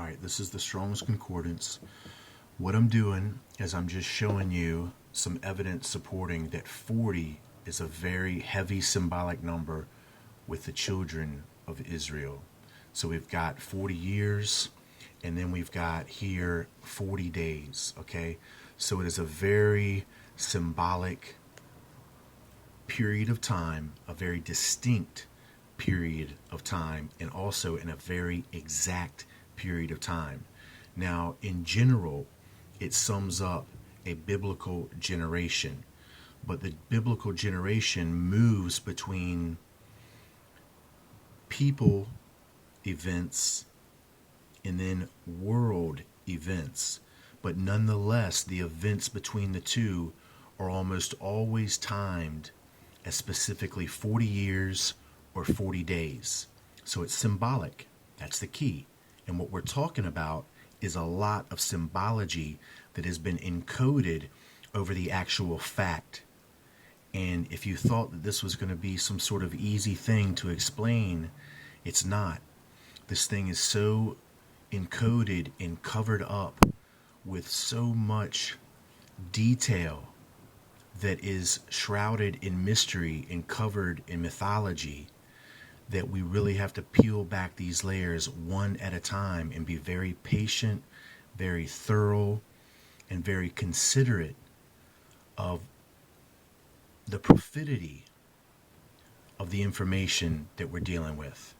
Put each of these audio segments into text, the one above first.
right, this is the Strong's Concordance. What I'm doing is I'm just showing you some evidence supporting that 40 is a very heavy symbolic number with the children of Israel. So we've got 40 years, and then we've got here 40 days, okay? So it is a very symbolic period of time, a very distinct period of time, and also in a very exact period of time. Now, in general, it sums up a biblical generation, but the biblical generation moves between people events and then world events. But nonetheless, the events between the two are almost always timed as specifically 40 years or 40 days. So it's symbolic. That's the key. And what we're talking about is a lot of symbology that has been encoded over the actual fact. And if you thought that this was going to be some sort of easy thing to explain, it's not. This thing is so encoded and covered up with so much detail that is shrouded in mystery and covered in mythology that we really have to peel back these layers one at a time and be very patient, very thorough, and very considerate of the profundity of the information that we're dealing with.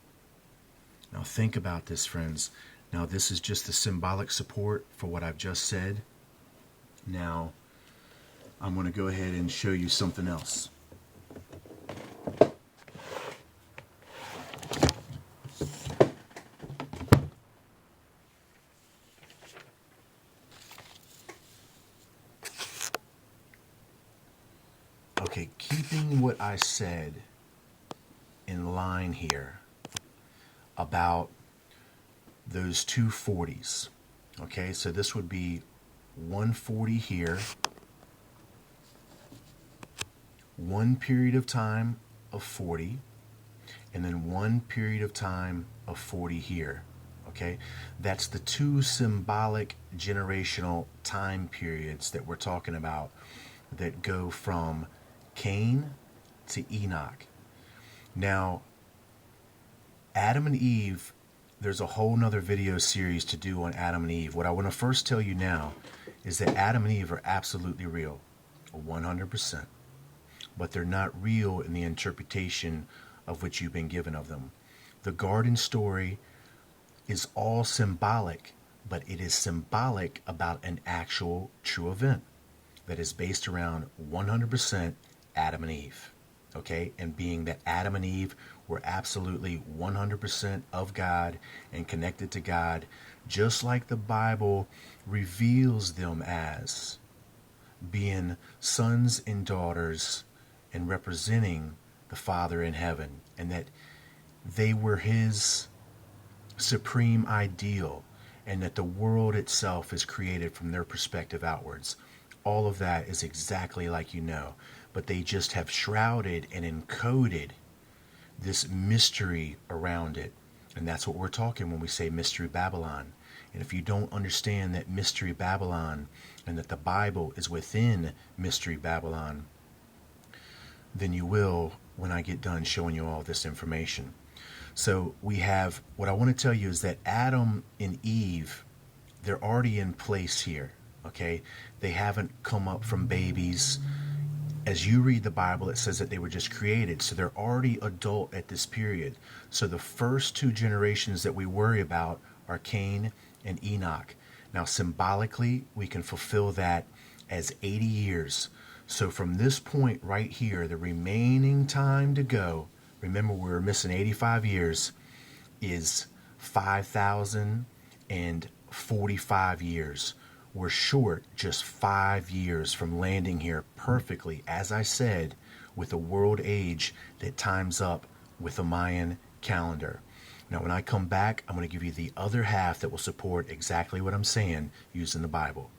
Now think about this, friends. Now this is just the symbolic support for what I've just said. Now I'm going to go ahead and show you something else. Okay, keeping what I said in line here about those two 40s. Okay, so this would be 140 here, one period of time of 40, and then one period of time of 40 here. Okay, that's the two symbolic generational time periods that we're talking about that go from Cain to Enoch. Now, Adam and Eve, there's a whole nother video series to do on Adam and Eve. What I want to first tell you now is that Adam and Eve are absolutely real, 100%. But they're not real in the interpretation of which you've been given of them. The garden story is all symbolic, but it is symbolic about an actual true event that is based around 100% Adam and Eve. Okay, and being that Adam and Eve were absolutely 100% of God and connected to God, just like the Bible reveals them as being sons and daughters and representing the Father in heaven, and that they were his supreme ideal, and that the world itself is created from their perspective outwards. All of that is exactly like you know, but they just have shrouded and encoded this mystery around it. And that's what we're talking when we say Mystery Babylon. And if you don't understand that Mystery Babylon and that the Bible is within Mystery Babylon, then you will when I get done showing you all this information. So we have, what I want to tell you is that Adam and Eve, they're already in place here, okay? They haven't come up from babies. As you read the Bible, it says that they were just created, so they're already adult at this period. So the first two generations that we worry about are Cain and Enoch. Now symbolically, we can fulfill that as 80 years. So from this point right here, the remaining time to go, remember we're missing 85 years, is 5,045 years. We're short just 5 years from landing here perfectly, as I said, with a world age that times up with the Mayan calendar. Now, when I come back, I'm going to give you the other half that will support exactly what I'm saying using the Bible.